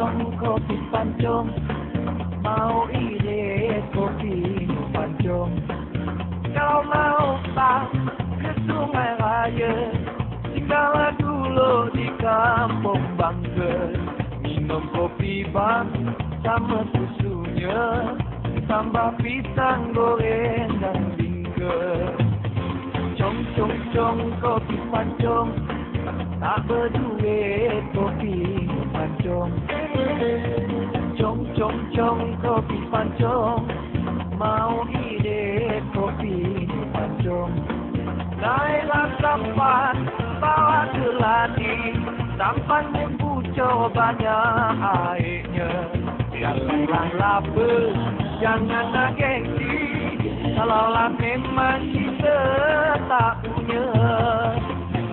Pancong kopi pancong, mau irit kopi pancong. Kau mau tak ke Sungai Raya, tinggal dulu di Kampung Bangka. Minum kopi bang sama susunya, tambah pisang goreng dan bingka. Cong cong cong kopi pancong, tak berduit kopi pancong. Cong cong cong kopi pancong, mau irit kopi pancong. Naiklah sampan, bawa ke ladi, sampannya pucuk banyak airnya. Janganlah lapar, janganlah gengsi, kalaulah memang kita tak punya.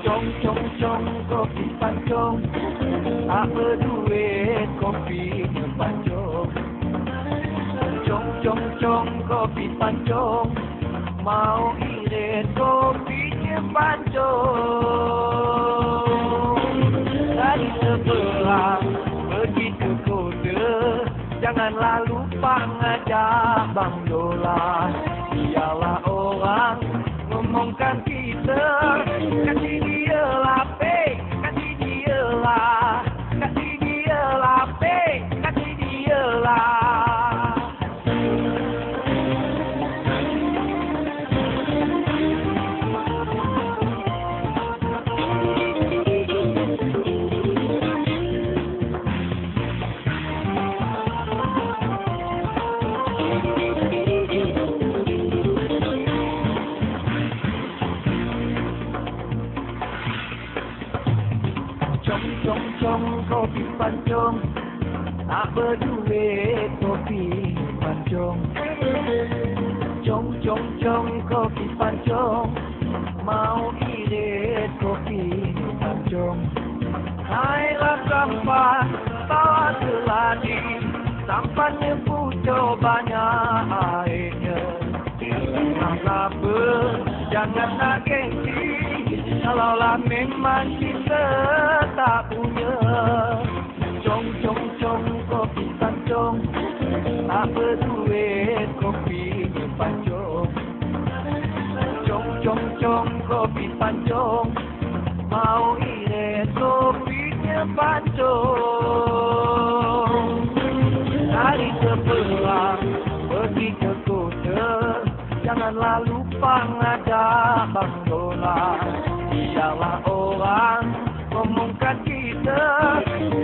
Cong cong cong kopi pancong, tak berduit kopi pancong. Cong cong cong kopi pancong, mau irit kopinya pancong. Dari sebelah pergi ke kota, janganlah lupa ngajak Bang Dola. Dialah orang ngomongkan kita, kasih dia lah pe, kasih dia lah, kasih dia lah pe, kasih dia lah. Cong kopi pancong, tak berduit kopi pancong. Cong cong cong kopi pancong, mau irit kopi pancong. Naiklah sampan, bawa ke ladi, sampannya pucuk banyak airnya. Janganlah lapar, janganlah gengsi, kalaulah memang kita tak punya. Cong cong cong kopi pancong, tak berduit kopi pancong. Cong cong cong kopi pancong, mau irit kopinya pancong. Dari sebelah pergi ke kota, janganlah lupa ngajak Bang Dola. Dialah orang ngomongkan kita,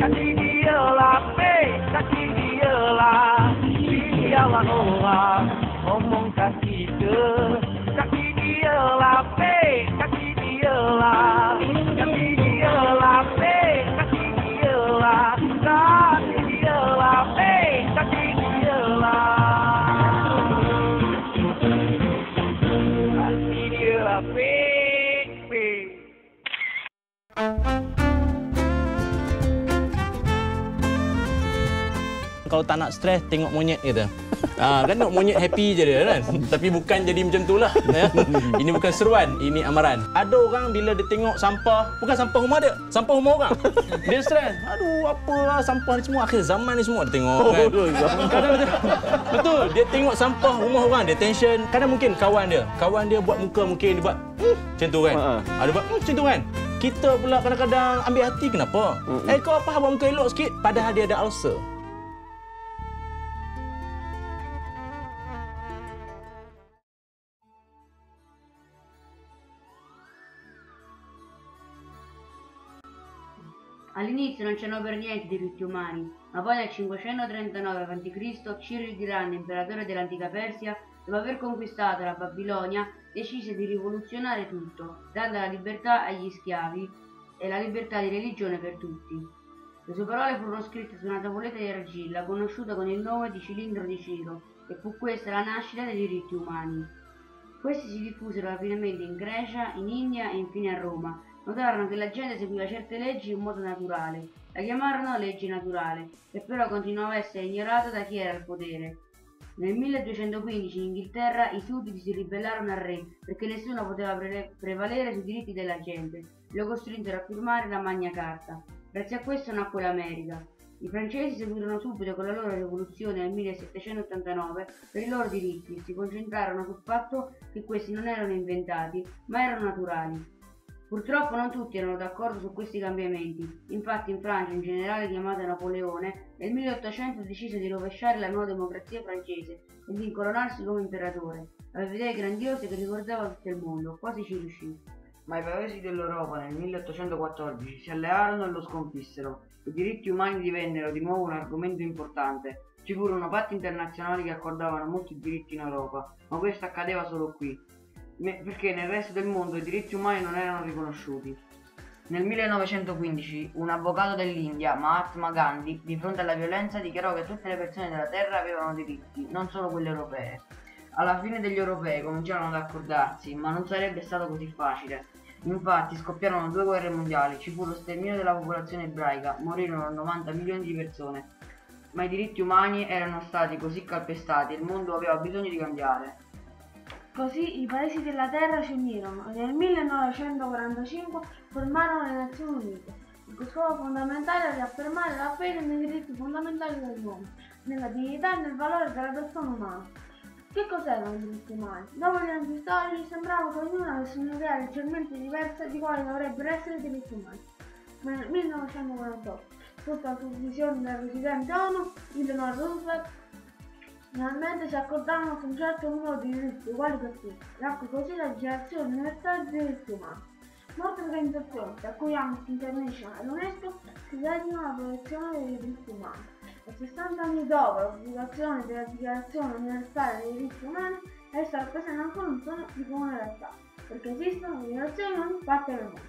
kasih dia lah pe, kasih dia lah. Dialah orang ngomongkan kita, kasih dia lah pe, kasih dia lah. Kasih dia lah pe, kasih dia lah. Kasih dia lah pe, kasih dia lah. Kasih dia lah pe. Kalau tak nak stres, tengok monyet kita. Kan tengok monyet happy je dia kan. Tapi bukan jadi macam tu lah. Ini bukan seruan, ini amaran. Ada orang bila dia tengok sampah, bukan sampah rumah dia, sampah rumah orang. Dia stres. Aduh, apalah sampah ni semua, akhir zaman ni semua dia tengok kan. Kadang betul, dia tengok sampah rumah orang, dia tension. Kadang mungkin kawan dia buat muka mungkin dia buat macam tu kan. Dia buat macam tu kan. Kita pula kadang-kadang ambil hati kenapa? Kau apa buat muka elok sikit padahal dia ada ulcer. All'inizio non c'erano per niente diritti umani, ma poi nel 539 a.C. Ciro il Grande, imperatore dell'antica Persia, dopo aver conquistato la Babilonia, decise di rivoluzionare tutto, dando la libertà agli schiavi e la libertà di religione per tutti. Le sue parole furono scritte su una tavoletta di argilla conosciuta con il nome di Cilindro di Ciro, e fu questa la nascita dei diritti umani. Questi si diffusero rapidamente in Grecia, in India e infine a Roma. Notarono che la gente seguiva certe leggi in modo naturale, la chiamarono legge naturale, che però continuava a essere ignorata da chi era al potere. Nel 1215 in Inghilterra i sudditi si ribellarono al re perché nessuno poteva prevalere sui diritti della gente e lo costrinsero a firmare la Magna Carta. Grazie a questo nacque l'America. I francesi seguirono subito con la loro rivoluzione nel 1789 per i loro diritti e si concentrarono sul fatto che questi non erano inventati, ma erano naturali. Purtroppo non tutti erano d'accordo su questi cambiamenti, infatti in Francia un generale chiamato Napoleone nel 1800 decise di rovesciare la nuova democrazia francese e di incoronarsi come imperatore. Aveva idee grandiose che ricordava tutto il mondo, quasi ci riuscì. Ma i paesi dell'Europa nel 1814 si allearono e lo sconfissero. I diritti umani divennero di nuovo un argomento importante. Ci furono patti internazionali che accordavano molti diritti in Europa, ma questo accadeva solo qui, perché nel resto del mondo i diritti umani non erano riconosciuti. Nel 1915 un avvocato dell'India, Mahatma Gandhi, di fronte alla violenza dichiarò che tutte le persone della terra avevano diritti, non solo quelle europee. Alla fine degli europei cominciarono ad accordarsi, ma non sarebbe stato così facile. Infatti scoppiarono 2 guerre mondiali, ci fu lo sterminio della popolazione ebraica, morirono 90 milioni di persone. Ma i diritti umani erano stati così calpestati e il mondo aveva bisogno di cambiare. Così i paesi della Terra si unirono e nel 1945 formarono le Nazioni Unite. Il cui scopo fondamentale è riaffermare la fede nei diritti fondamentali dell'uomo, nella dignità e nel valore della persona umana. Che cos'erano i diritti umani? Dopo gli anni storici sembrava che ognuno avesse un'idea leggermente diversa di quali dovrebbero essere i diritti umani. Ma nel 1948, sotto la supervisione del presidente ONU, Eleanor Roosevelt, finalmente si accordarono su un certo numero di diritti uguali per tutti, nacque così la Dichiarazione universale dei diritti umani. Molte organizzazioni, tra cui Amnesty International e l'UNESCO, si dedicano alla protezione dei diritti umani. E 60 anni dopo la pubblicazione della Dichiarazione universale dei diritti umani, essa rappresenta ancora un sogno di comune realtà, perché esistono le nazioni in ogni parte del mondo.